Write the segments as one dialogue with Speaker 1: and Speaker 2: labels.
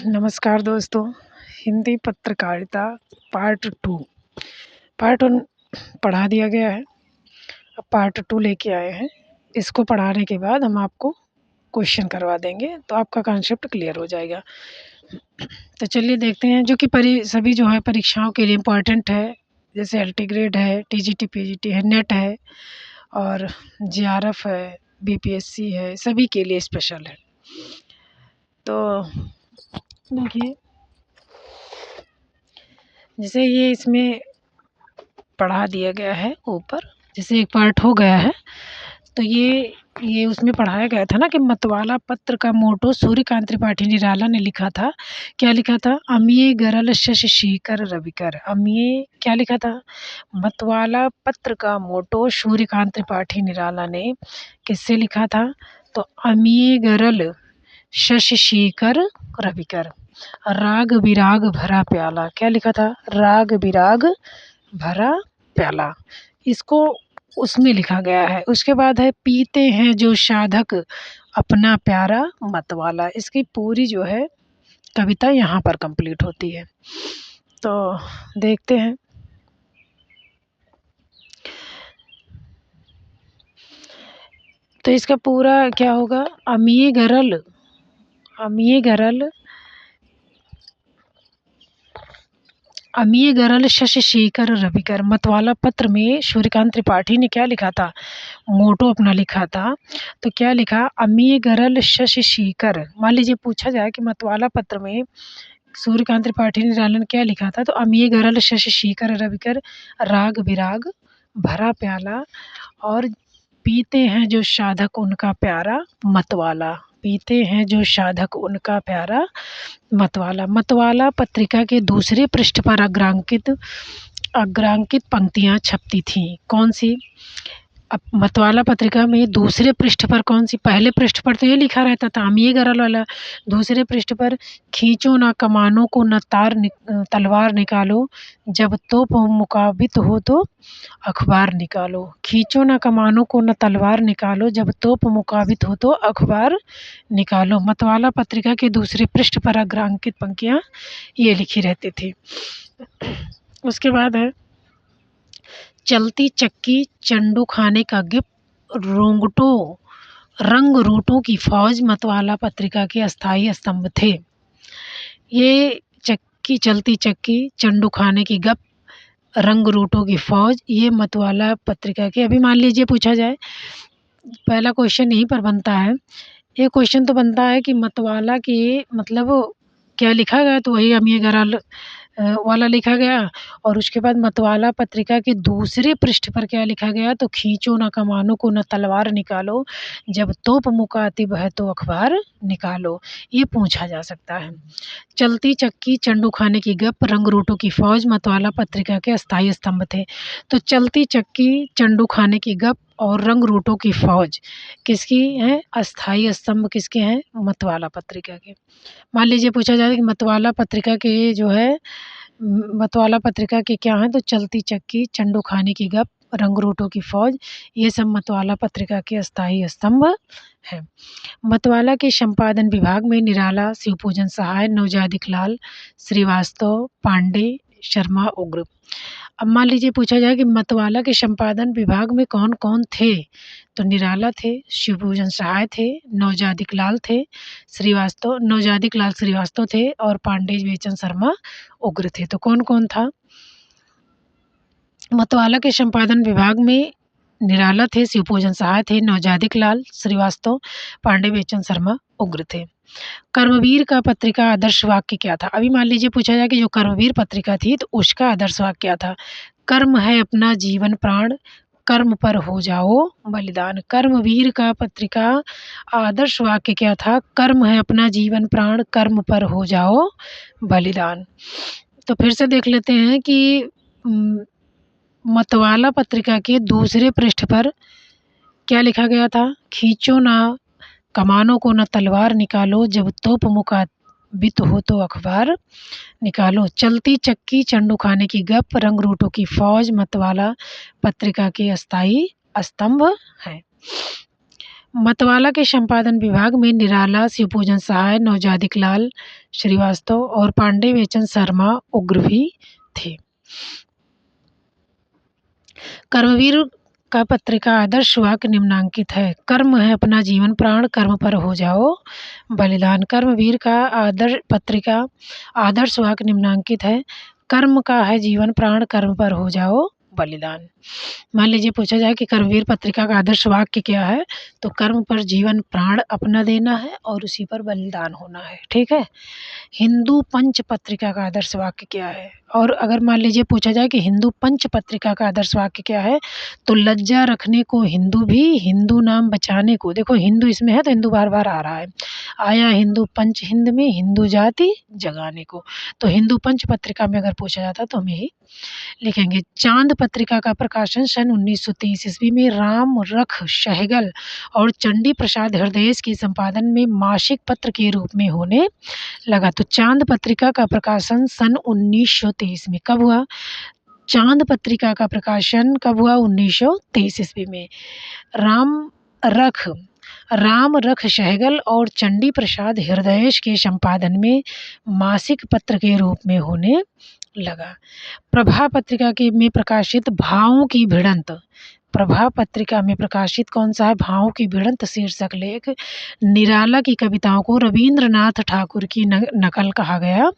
Speaker 1: नमस्कार दोस्तों। हिंदी पत्रकारिता पार्ट 2 पार्ट 1 पढ़ा दिया गया है। अब पार्ट 2 लेके आए हैं। इसको पढ़ाने के बाद हम आपको क्वेश्चन करवा देंगे तो आपका कॉन्सेप्ट क्लियर हो जाएगा। तो चलिए देखते हैं जो कि सभी जो है परीक्षाओं के लिए इम्पोर्टेंट है। जैसे एलटी ग्रेड है, टीजीटी पीजीटी है, नेट है और जेआरएफ है, बीपीएससी है, सभी के लिए स्पेशल है। तो देखिए, जैसे ये इसमें पढ़ा दिया गया है ऊपर, जैसे एक पार्ट हो गया है तो ये उसमें पढ़ाया गया था ना कि मतवाला पत्र का मोटो सूर्यकांत त्रिपाठी निराला ने लिखा था। क्या लिखा था? अमिये गरल शशि शेखर रविकर। अमिये क्या लिखा था? मतवाला पत्र का मोटो सूर्यकांत त्रिपाठी निराला ने किससे लिखा था? तो अमिये गरल शशि शेखर रविकर। राग विराग भरा प्याला। क्या लिखा था? राग विराग भरा प्याला। इसको उसमें लिखा गया है। उसके बाद है पीते हैं जो साधक अपना प्यारा मतवाला। इसकी पूरी जो है कविता यहाँ पर कंप्लीट होती है। तो देखते हैं। तो इसका पूरा क्या होगा? अमिये गरल अमिये गरल शशि शेखर रविकर। मतवाला पत्र में सूर्यकांत त्रिपाठी ने क्या लिखा था? मोटो अपना लिखा था। तो क्या लिखा? अमिये गरल शशि शेखर। मान लीजिए पूछा जाए कि मतवाला पत्र में सूर्यकांत त्रिपाठी निराला ने क्या लिखा था, तो अमिये गरल शशि शेखर रविकर राग विराग भरा प्याला और पीते हैं जो साधक उनका प्यारा मतवाला। पीते हैं जो साधक उनका प्यारा मतवाला। मतवाला पत्रिका के दूसरे पृष्ठ पर अग्रांकित पंक्तियाँ छपती थीं। कौन सी? अब मतवाला पत्रिका में दूसरे पृष्ठ पर कौन सी? पहले पृष्ठ पर तो ये लिखा रहता था अमिये गरल वाला। दूसरे पृष्ठ पर खींचो ना कमानों को न तलवार निकालो, जब तोप मुकाबित हो तो अखबार निकालो। खींचो ना कमानों को न तलवार निकालो, जब तोप मुकाबित हो तो अखबार निकालो। मतवाला पत्रिका के दूसरे पृष्ठ पर अग्रांकित पंक्तियाँ ये लिखी रहती थी। उसके बाद है चलती चक्की चंडू खाने का गिफ्ट रंग रूटों की फौज मतवाला पत्रिका के अस्थाई स्तंभ थे। ये चलती चक्की चंडू खाने की गप रंग रूटों की फौज, ये मतवाला पत्रिका के। अभी मान लीजिए पूछा जाए, पहला क्वेश्चन यहीं पर बनता है। ये क्वेश्चन तो बनता है कि मतवाला के मतलब क्या लिखा गया, तो वही अमिये गरल वाला लिखा गया। और उसके बाद मतवाला पत्रिका के दूसरे पृष्ठ पर क्या लिखा गया, तो खींचो ना कमानों को न तलवार निकालो, जब तोप मुकातिब है तो अखबार निकालो। ये पूछा जा सकता है। चलती चक्की चंडू खाने की गप रंग रूटों की फौज मतवाला पत्रिका के अस्थाई स्तंभ थे। तो चलती चक्की चंडू खाने की गप और रंग रूटों की फौज किसकी है? अस्थाई स्तंभ किसके हैं? मतवाला पत्रिका के। मान लीजिए पूछा जाए कि मतवाला पत्रिका के जो है मतवाला पत्रिका के क्या हैं, तो चलती चक्की चंडू खाने की गप रंग रूटों की फौज, ये सब मतवाला पत्रिका के अस्थाई स्तंभ हैं। मतवाला के संपादन विभाग में निराला, शिवपूजन सहाय, नवजादिक लाल श्रीवास्तव, पांडे, शर्मा, उग्र। अब मान लीजिए पूछा जाए कि मतवाला के संपादन विभाग में कौन कौन थे, तो निराला थे, शिवपूजन सहाय थे, नवजादिक लाल श्रीवास्तव थे और पांडे बेचन शर्मा उग्र थे। तो कौन कौन था? मतवाला के संपादन विभाग में निराला थे, शिवपूजन सहाय थे, नवजादिक लाल श्रीवास्तव, पांडे बेचन शर्मा उग्र थे। कर्मवीर का पत्रिका आदर्श वाक्य क्या था? अभी मान लीजिए पूछा जाए कि जो कर्मवीर पत्रिका थी तो उसका आदर्श वाक्य क्या था? कर्म है अपना जीवन प्राण, कर्म पर हो जाओ बलिदान। कर्मवीर का पत्रिका आदर्श वाक्य क्या था? कर्म है अपना जीवन प्राण, कर्म पर हो जाओ बलिदान। तो फिर से देख लेते हैं कि मतवाला पत्रिका के दूसरे पृष्ठ पर क्या लिखा गया था? खींचो ना कमानों को न तलवार निकालो, जब तोप मुकाबित हो तो अखबार निकालो। चलती चक्की चंडू खाने की गप रंग रूटों की फौज मतवाला पत्रिका के अस्थाई स्तंभ हैं। मतवाला के संपादन विभाग में निराला, शिवपूजन सहाय, नवजादिक लाल श्रीवास्तव और पांडे बेचन शर्मा उग्र भी थे। कर्मवीर का पत्रिका आदर्श वाक्य निम्नांकित है। कर्म है अपना जीवन प्राण, कर्म पर हो जाओ बलिदान। कर्मवीर का पत्रिका आदर्श वाक्य निम्नांकित है। कर्म का है जीवन प्राण, कर्म पर हो जाओ बलिदान। मान लीजिए पूछा जाए कि कर्मवीर पत्रिका का आदर्श वाक्य क्या है, तो कर्म पर जीवन प्राण अपना देना है और उसी पर बलिदान होना है। ठीक है। हिंदू पंच पत्रिका का आदर्श वाक्य क्या है? और अगर मान लीजिए पूछा जाए कि हिंदू पंच पत्रिका का आदर्श वाक्य क्या है, तो लज्जा रखने को हिंदू भी, हिंदू नाम बचाने को। देखो हिंदू इसमें है तो हिंदू बार बार आ रहा है। आया हिंदू पंच हिंद में, हिंदू जाति जगाने को। तो हिंदू पंच पत्रिका में अगर पूछा जाता तो हम यही लिखेंगे। चांद पत्रिका का प्रकाशन सन 1930 ईस्वी में राम रख सहगल और चंडी प्रसाद हृदयेश के संपादन में मासिक पत्र के रूप में होने लगा। तो चांद पत्रिका का प्रकाशन सन 1930 में कब हुआ? चांद पत्रिका का प्रकाशन कब हुआ? 1930 ईस्वी में। राम रख सहगल और चंडी प्रसाद हृदयेश के संपादन में मासिक पत्र के रूप में होने लगा। प्रभा पत्रिका के में प्रकाशित भावों की भिड़ंत, प्रभा पत्रिका में प्रकाशित कौन सा है? भावों की भिड़ंत शीर्षक लेख निराला की कविताओं को रविंद्रनाथ ठाकुर की नकल कहा गया।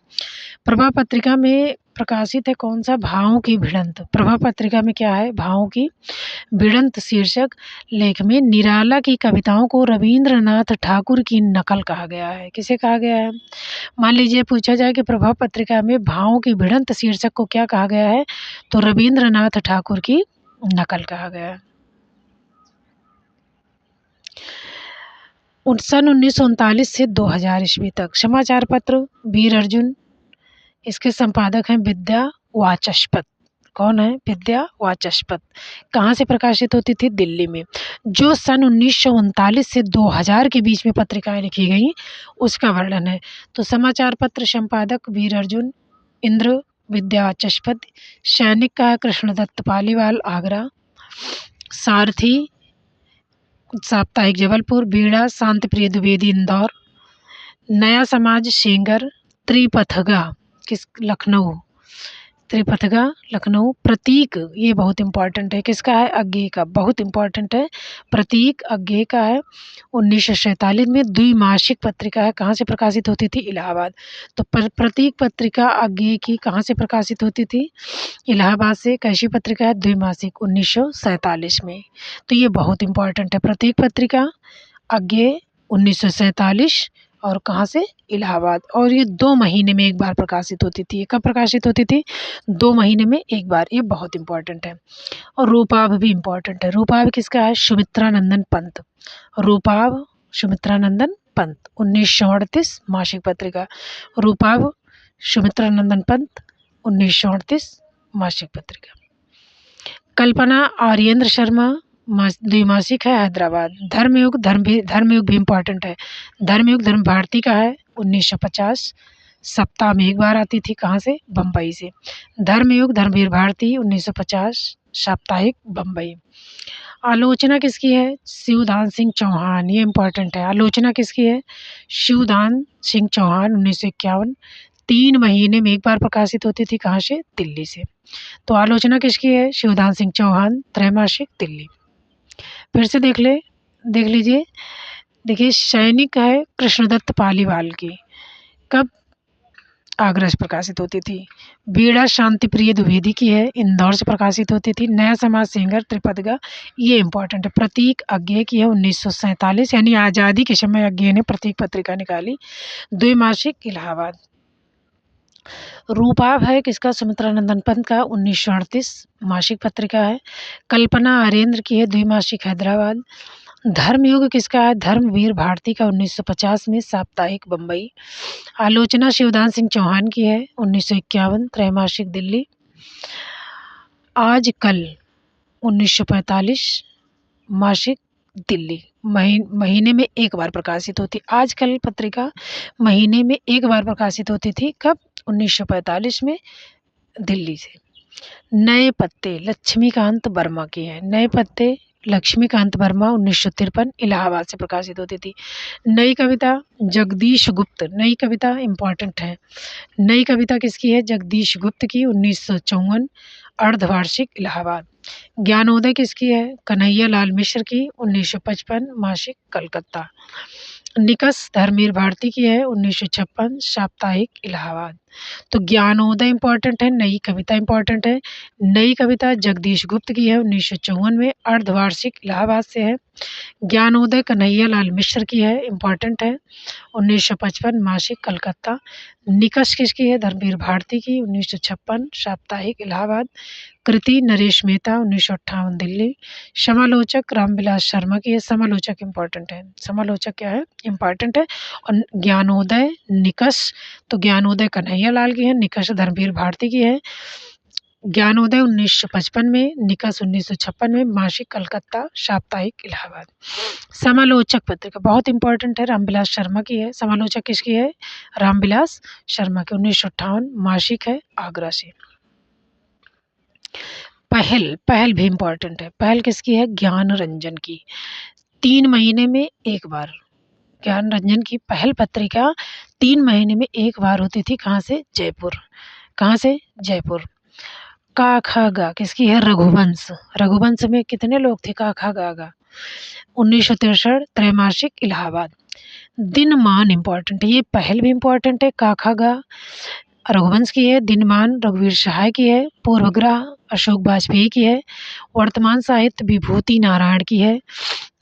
Speaker 1: प्रभा पत्रिका में प्रकाशित है कौन सा? भावों की भिड़ंत। प्रभा पत्रिका में क्या है? भावों की भिड़ंत शीर्षक लेख में निराला की कविताओं को रविंद्रनाथ ठाकुर की नकल कहा गया है। किसे कहा गया है? मान लीजिए पूछा जाए कि प्रभा पत्रिका में भावों की भिड़ंत शीर्षक को क्या कहा गया है, तो रविंद्रनाथ ठाकुर की नकल कहा गया है। सन 1939 से 2000 ईस्वी तक समाचार पत्र वीर अर्जुन, इसके संपादक हैं विद्या वाचस्पत। कौन है? विद्या वाचस्पत। कहाँ से प्रकाशित होती थी? दिल्ली में। जो सन 1939 से 2000 के बीच में पत्रिकाएं लिखी गई उसका वर्णन है। तो समाचार पत्र संपादक वीर अर्जुन, इंद्र विद्या वाचस्पत, सैनिक का कृष्णदत्त पालीवाल आगरा, सारथी साप्ताहिक जबलपुर, बीड़ा शांतिप्रिय द्विवेदी इंदौर, नया समाज सेंगर, त्रिपथगा किस लखनऊ, त्रिपथगा लखनऊ, प्रतीक ये बहुत इंपॉर्टेंट है, किसका है? अज्ञे का, बहुत इंपॉर्टेंट है। प्रतीक अज्ञे का है। 1947 में द्विमासिक पत्रिका है, कहाँ से प्रकाशित होती थी? इलाहाबाद। तो प्रतीक पत्रिका अज्ञे की कहाँ से प्रकाशित होती थी? इलाहाबाद से। कैसी पत्रिका है? द्विमासिक, 1947 में। तो ये बहुत इंपॉर्टेंट है। प्रतीक पत्रिका अज्ञे 1947 और कहाँ से? इलाहाबाद। और ये 2 महीने में एक बार प्रकाशित होती थी। कब प्रकाशित होती थी? 2 महीने में एक बार। ये बहुत इंपॉर्टेंट है। और रूपाभ भी इंपॉर्टेंट है। रूपाभ किसका है? सुमित्रानंदन पंत। रूपाभ सुमित्रानंदन पंत, 1938 मासिक पत्रिका। रूपाभ सुमित्रानंदन पंत, 1938 मासिक पत्रिका। कल्पना आर्येंद्र शर्मा द्विमासिक है, हैदराबाद। धर्मयुग भी इम्पॉर्टेंट है। धर्मयुग धर्म भारती का है, 1950। सप्ताह में एक बार आती थी, कहाँ से? बम्बई से। धर्मयुग धर्मवीर भारती, 1950, साप्ताहिक बम्बई। आलोचना किसकी है? शिवदान सिंह चौहान। ये इम्पॉर्टेंट है। आलोचना किसकी है? शिवदान सिंह चौहान, 1951। 3 महीने में एक बार प्रकाशित होती थी, कहाँ से? दिल्ली से। तो आलोचना किसकी है? शिवदान सिंह चौहान, त्रैमासिक, दिल्ली। फिर से देख लीजिए। देखिए सैनिक है कृष्णदत्त पालीवाल की, कब? आगरा से प्रकाशित होती थी। बीड़ा शांतिप्रिय द्विवेदी की है, इंदौर से प्रकाशित होती थी। नया समाज सेंगर त्रिपदगा, ये इंपॉर्टेंट है। प्रतीक अज्ञे की है, 1947, यानी आज़ादी के समय अज्ञे ने प्रतीक पत्रिका निकाली। द्विमासिक, इलाहाबाद। रूपाभ है किसका? सुमित्रानंदन पंत का, 1938 मासिक पत्रिका है। कल्पना आर्येंद्र की है, द्विमासिक, हैदराबाद। धर्मयुग किसका है? धर्मवीर भारती का, 1950 में, साप्ताहिक, बम्बई। आलोचना शिवदान सिंह चौहान की है, 1951, त्रैमासिक, दिल्ली। आज कल 1945 मासिक, दिल्ली। महीने में एक बार प्रकाशित होती। आजकल पत्रिका महीने में एक बार प्रकाशित होती थी, कब? 1945 में, दिल्ली से। नए पत्ते लक्ष्मीकांत वर्मा की है। नए पत्ते लक्ष्मीकांत वर्मा 1953 इलाहाबाद से प्रकाशित होती थी। नई कविता जगदीश गुप्त, नई कविता इम्पॉर्टेंट है। नई कविता किसकी है? जगदीश गुप्त की, 1954 अर्धवार्षिक इलाहाबाद। ज्ञानोदय किसकी है? कन्हैया लाल मिश्र की, 1955 मासिक कलकत्ता। निकष धर्मवीर भारती की है, 1956 साप्ताहिक इलाहाबाद। तो ज्ञानोदय इम्पॉर्टेंट है, नई कविता इम्पॉर्टेंट है। नई कविता जगदीश गुप्त की है, 1954 में अर्धवार्षिक इलाहाबाद से है। ज्ञानोदय कन्हैया लाल मिश्र की है, इम्पॉर्टेंट है, 1955 मासिक कलकत्ता। निकष किसकी है? धर्मवीर भारती की, 1956 साप्ताहिक इलाहाबाद। कृति नरेश मेहता, 1958 दिल्ली। समालोचक रामविलास शर्मा की है। समालोचक इम्पॉर्टेंट है, समालोचक क्या है? इम्पॉर्टेंट है। और ज्ञानोदय निकष, तो ज्ञानोदय कन्हैया लाल की है, निकष धर्मवीर भारती की है। ज्ञानोदय 1955 में, निकष 1956 में, मासिक कलकत्ता साप्ताहिक इलाहाबाद। समालोचक पत्रिका बहुत इंपॉर्टेंट है, रामविलास शर्मा की है। समालोचक किसकी है? रामविलास शर्मा की, 1958 मासिक है, आगरा से। पहल, पहल भी इम्पॉर्टेंट है। पहल किसकी है? ज्ञान रंजन की, 3 महीने में एक बार। ज्ञान रंजन की पहल पत्रिका 3 महीने में एक बार होती थी। कहाँ से? जयपुर। कहाँ से? जयपुर। का खा गा किसकी है? रघुवंश। रघुवंश में कितने लोग थे? का खा गा गा। 1963 त्रैमासिक इलाहाबाद। दिनमान इम्पॉर्टेंट है, ये पहल भी इम्पॉर्टेंट है, का खा गा रघुवंश की है। दिनमान रघुवीर सहाय की है। पूर्वग्रह अशोक वाजपेयी की है। वर्तमान साहित्य विभूति नारायण की है।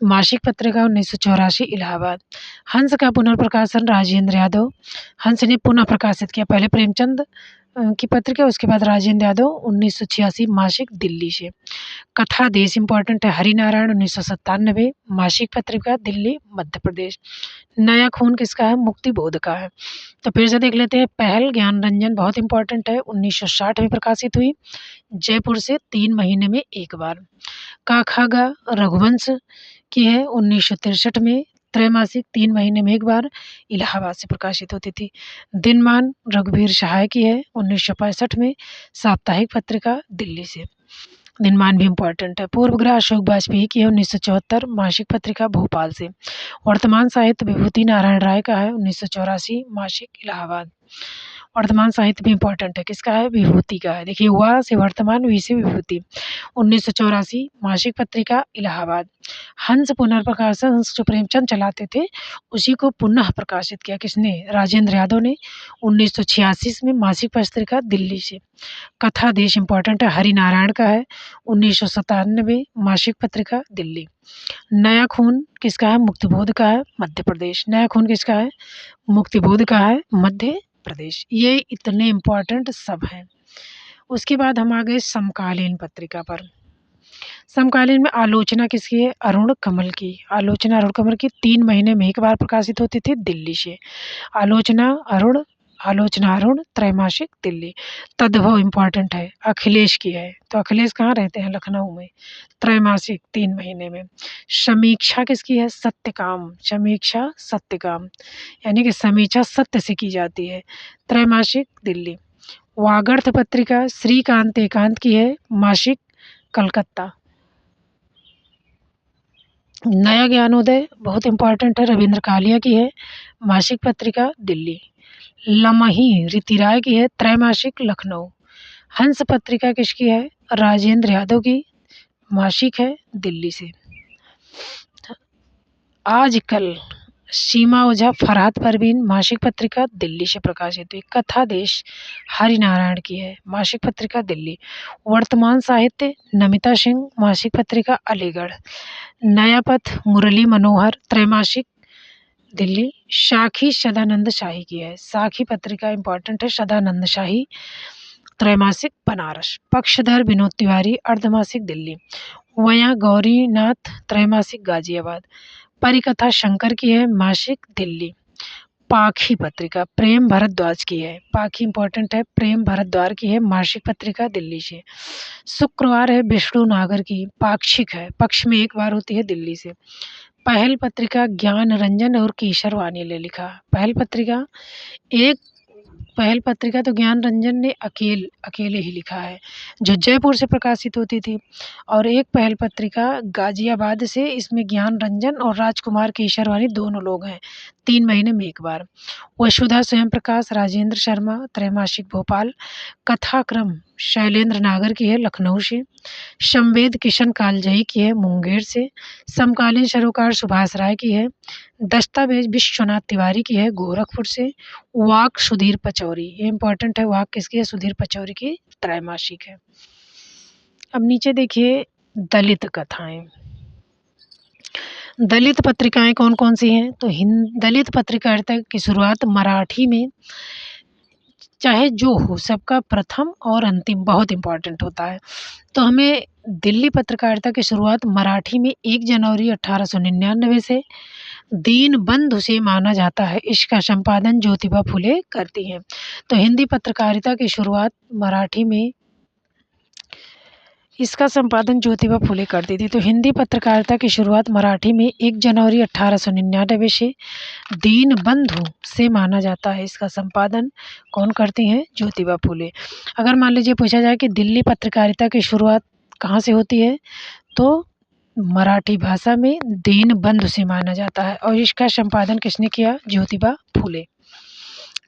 Speaker 1: मासिक पत्रिका 1984 इलाहाबाद। हंस का पुनर्प्रकाशन राजेंद्र यादव। हंस ने पुनः प्रकाशित किया, पहले प्रेमचंद की पत्रिका, उसके बाद राजेंद्र यादव, 1986 मासिक दिल्ली से। कथा देश इम्पॉर्टेंट है, हरिनारायण 1997 मासिक पत्रिका दिल्ली मध्य प्रदेश। नया खून किसका है? मुक्ति बोध का है। तो फिर से देख लेते हैं। पहल ज्ञान रंजन बहुत इंपॉर्टेंट है, 1960 में प्रकाशित हुई, जयपुर से 3 महीने में एक बार। काखागा रघुवंश की है, 1963 में, त्रैमासिक 3 महीने में एक बार, इलाहाबाद से प्रकाशित होती थी। दिनमान रघुवीर सहाय की है, 1965 में, साप्ताहिक पत्रिका दिल्ली से। दिनमान भी इम्पॉर्टेंट है। पूर्वग्रह अशोक वाजपेयी की है, 1974 मासिक पत्रिका भोपाल से। वर्तमान साहित्य विभूति नारायण राय का है, 1984 मासिक इलाहाबाद। वर्तमान साहित्य भी इम्पोर्टेंट है, किसका है? विभूति का है। देखिए, वा से वर्तमान, वी से विभूति, 1984 मासिक पत्रिका इलाहाबाद। हंस पुनर्प्रकाशन, हंस जो प्रेमचंद चलाते थे उसी को पुनः प्रकाशित किया, किसने? राजेंद्र यादव ने, 1986 में, मासिक पत्रिका दिल्ली से। कथा देश इम्पोर्टेंट है, हरिनारायण का है, 1997 मासिक पत्रिका दिल्ली। नया खून किसका है? मुक्तिबोध का है, मध्य प्रदेश। नया खून किसका है? मुक्तिबोध का है, मध्य प्रदेश। ये इतने इम्पोर्टेंट सब हैं। उसके बाद हम आ गए समकालीन पत्रिका पर। समकालीन में आलोचना किसकी है? अरुण कमल की। आलोचना अरुण कमल की 3 महीने में एक बार प्रकाशित होती थी दिल्ली से। आलोचना अरुण त्रैमासिक दिल्ली। तद्भव इम्पॉर्टेंट है, अखिलेश की है। तो अखिलेश कहाँ रहते हैं? लखनऊ में। त्रैमासिक 3 महीने में। समीक्षा किसकी है? सत्यकाम। समीक्षा सत्यकाम, यानी कि समीक्षा सत्य से की जाती है, त्रैमासिक दिल्ली। वागर्थ पत्रिका श्रीकांत एकांत की है, मासिक कलकत्ता। नया ज्ञानोदय बहुत इंपॉर्टेंट है, रविंद्र कालिया की है, मासिक पत्रिका दिल्ली। लमही ऋतिराय की है, त्रैमासिक लखनऊ। हंस पत्रिका किसकी है? राजेंद्र यादव की, मासिक है दिल्ली से। आजकल सीमा ओझा फरहाद परवीन, मासिक पत्रिका दिल्ली से प्रकाशित हुई। कथा देश हरिनारायण की है, मासिक पत्रिका दिल्ली। वर्तमान साहित्य नमिता सिंह, मासिक पत्रिका अलीगढ़। नया पथ मुरली मनोहर, त्रैमासिक दिल्ली। साखी सदानंद शाही की है, साखी पत्रिका इंपॉर्टेंट है, सदानंद शाही, त्रैमासिक बनारस। पक्षधर विनोद तिवारी, अर्धमासिक दिल्ली। वया गौरीनाथ, त्रैमासिक गाजियाबाद। परिकथा शंकर की है, मासिक दिल्ली। पाखी पत्रिका प्रेम भारद्वाज की है, पाखी इंपॉर्टेंट है, प्रेम भारद्वाज की है, मासिक पत्रिका दिल्ली से। शुक्रवार है विष्णु नागर की, पाक्षिक है, पक्ष में एक बार होती है, दिल्ली से। पहल पत्रिका ज्ञान रंजन और केशर वानी ने लिखा। पहल पत्रिका एक पहल पत्रिका तो ज्ञान रंजन ने अकेले ही लिखा है, जो जयपुर से प्रकाशित होती थी। और एक पहल पत्रिका गाजियाबाद से, इसमें ज्ञान रंजन और राजकुमार केशरवानी दोनों लोग हैं, 3 महीने में एक बार। वसुधा स्वयं प्रकाश राजेंद्र शर्मा, त्रैमासिक भोपाल। कथाक्रम शैलेंद्र नागर की है, लखनऊ से। संवेद किशन कालजयी की है, मुंगेर से। समकालीन सरोकार सुभाष राय की है। दस्तावेज विश्वनाथ तिवारी की है, गोरखपुर से। वाक सुधीर पचौरी, ये इंपॉर्टेंट है, वाक किसकी है? सुधीर पचौरी की त्रैमासिक है। अब नीचे देखिए दलित कथाएं। दलित पत्रिकाएं कौन कौन सी हैं? तो दलित पत्रकारिता की शुरुआत मराठी में, चाहे जो हो, सबका प्रथम और अंतिम बहुत इम्पोर्टेंट होता है। तो हमें दिल्ली पत्रकारिता की शुरुआत मराठी में 1 जनवरी 1899 से दीनबंधु से माना जाता है। इसका संपादन ज्योतिबा फुले करती हैं। तो हिंदी पत्रकारिता की शुरुआत मराठी में, इसका संपादन ज्योतिबा फुले करती थी। तो हिंदी पत्रकारिता की शुरुआत मराठी में 1 जनवरी 1899 से दीनबंधु से माना जाता है। इसका संपादन कौन करती हैं? ज्योतिबा फुले। अगर मान लीजिए पूछा जाए कि दिल्ली पत्रकारिता की शुरुआत कहाँ से होती है, तो मराठी भाषा में दीनबंधु से माना जाता है। और इसका संपादन किसने किया? ज्योतिबा फुले।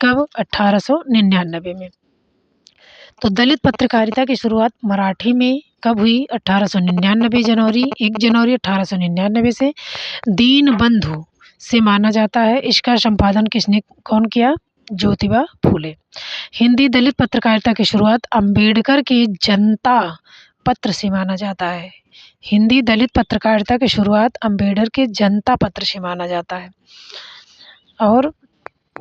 Speaker 1: कब? 1899 में। तो दलित पत्रकारिता की शुरुआत मराठी में कब हुई? 1899 जनवरी 1 जनवरी 1899 से दीनबंधु से माना जाता है। इसका संपादन किसने कौन किया? ज्योतिबा फुले। हिंदी दलित पत्रकारिता की शुरुआत अंबेडकर के जनता पत्र से माना जाता है। हिंदी दलित पत्रकारिता की शुरुआत अंबेडकर के जनता पत्र से माना जाता है। और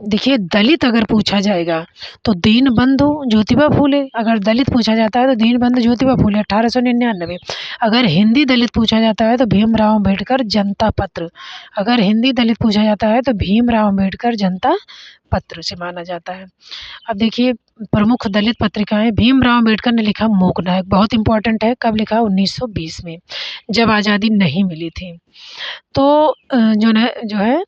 Speaker 1: देखिए दलित अगर पूछा जाएगा तो दीनबंधु ज्योतिबा फुले, अगर दलित पूछा जाता है तो दीनबंधु ज्योतिबा फुले 1899। अगर हिंदी दलित पूछा जाता है तो भीमराव अम्बेडकर जनता पत्र, अगर हिंदी दलित पूछा जाता है तो भीमराव अम्बेडकर जनता पत्र से माना जाता है। अब देखिए प्रमुख दलित पत्रिकाएं। भीमराव अम्बेडकर ने लिखा मूकनायक, बहुत इंपॉर्टेंट है। कब लिखा? 1920 में, जब आज़ादी नहीं मिली थी। तो जो है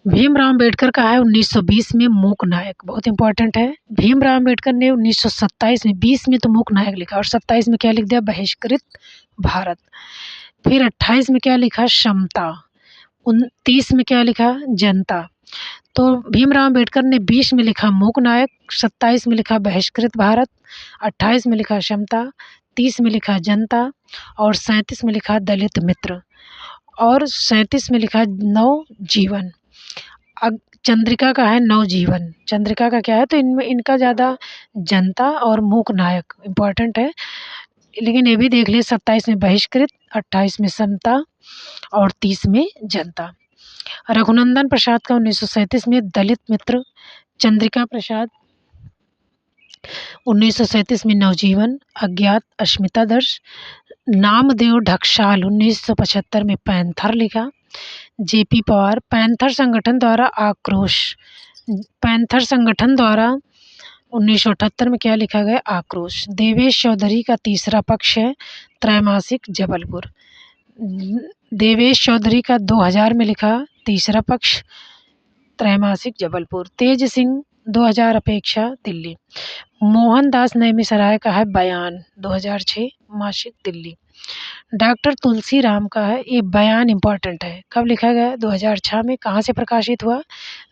Speaker 1: भीमराव अम्बेडकर का है 1920 में मूकनायक, बहुत इंपॉर्टेंट है। भीमराव अम्बेडकर ने 1927 में, 20 में तो मूकनायक लिखा और 27 में क्या लिख दिया? बहिष्कृत भारत। फिर 28 में क्या लिखा? समता। 29 में क्या लिखा? जनता। तो भीमराव अम्बेडकर ने 20 में लिखा मूकनायक, 27 में लिखा बहिष्कृत भारत, 28 में लिखा समता, 30 में लिखा जनता और 37 में लिखा दलित मित्र और 37 में लिखा नवजीवन। अब चंद्रिका का है नवजीवन। चंद्रिका का क्या है? तो इनमें इनका ज़्यादा जनता और मूकनायक इम्पॉर्टेंट है, लेकिन ये भी देख लिए 27 में बहिष्कृत, 28 में समता और 30 में जनता। रघुनंदन प्रसाद का 1937 में दलित मित्र। चंद्रिका प्रसाद 1937 में नवजीवन। अज्ञात अस्मितादर्श। नामदेव ढक्साल 1975 में पैंथर लिखा। जेपी पवार पैंथर संगठन द्वारा आक्रोश। पैंथर संगठन द्वारा 1978 में क्या लिखा गया? आक्रोश। देवेश चौधरी का तीसरा पक्ष है, त्रैमासिक जबलपुर। देवेश चौधरी का 2000 में लिखा तीसरा पक्ष, त्रैमासिक जबलपुर। तेज सिंह 2000 अपेक्षा दिल्ली। मोहनदास नैमिषारण्य का है बयान 2006 मासिक दिल्ली। डॉक्टर तुलसी राम का है, ये बयान इम्पॉर्टेंट है। कब लिखा गया? 2006 में। कहाँ से प्रकाशित हुआ?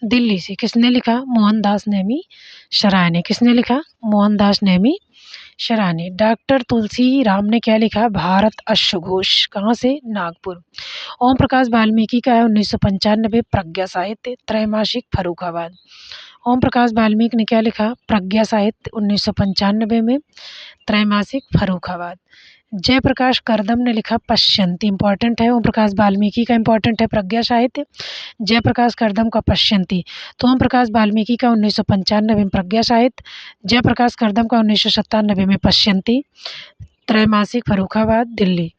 Speaker 1: दिल्ली से। किसने लिखा? मोहनदास नैमिषारण्य ने। किसने लिखा? मोहनदास नैमिषारण्य ने। डॉक्टर तुलसी राम ने क्या लिखा? भारत अश्वघोष। कहाँ से? नागपुर। ओम प्रकाश वाल्मीकि का है 1995 प्रज्ञा साहित्य, त्रैमासिक फर्रुखाबाद। ओम प्रकाश वाल्मीकि ने क्या लिखा? प्रज्ञा साहित्य 1995 में, त्रैमासिक फर्रुखाबाद। जयप्रकाश करदम ने लिखा पश्यंती, इंपॉर्टेंट है। ओम प्रकाश वाल्मीकि का इंपॉर्टेंट है प्रज्ञा साहित्य, जयप्रकाश करदम का पश्यंती। तो ओम प्रकाश वाल्मीकि का 1995 में प्रज्ञा साहित्य, जयप्रकाश करदम का 1997 में पश्यंती, त्रैमासिक फर्रुखाबाद दिल्ली।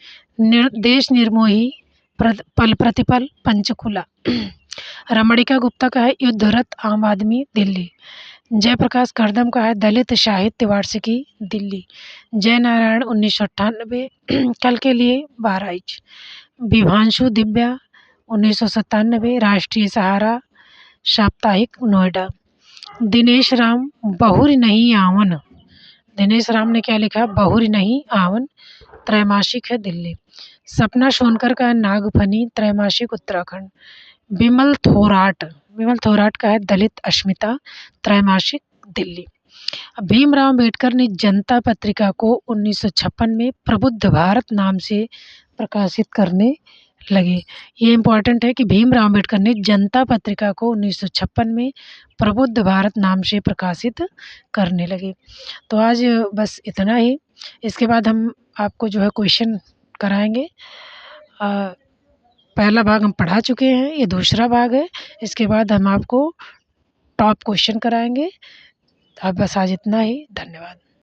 Speaker 1: देश निर्मोही पल प्रतिपल पंचकुला। रमणिका गुप्ता का है युद्धरत आम आदमी दिल्ली। जयप्रकाश करदम का है दलित साहित्य वार्षिकी दिल्ली। जय नारायण 1998 कल के लिए बहराइच। विभांशु दिव्या 1997 राष्ट्रीय सहारा साप्ताहिक नोएडा। दिनेश राम बहुरी नहीं आवन। दिनेश राम ने क्या लिखा? बहुरी नहीं आवन, त्रैमासिक है दिल्ली। सपना सोनकर का है नागफनी, त्रैमासिक उत्तराखंड। विमल थोराट का है दलित अस्मिता, त्रैमासिक दिल्ली। भीमराव अंबेडकर ने जनता पत्रिका को 1956 में प्रबुद्ध भारत नाम से प्रकाशित करने लगे। ये इम्पोर्टेंट है कि भीमराव अंबेडकर ने जनता पत्रिका को 1956 में प्रबुद्ध भारत नाम से प्रकाशित करने लगे। तो आज बस इतना ही। इसके बाद हम आपको जो है क्वेश्चन कराएंगे। पहला भाग हम पढ़ा चुके हैं, ये दूसरा भाग है। इसके बाद हम आपको टॉप क्वेश्चन कराएंगे। अब बस आज इतना ही। धन्यवाद।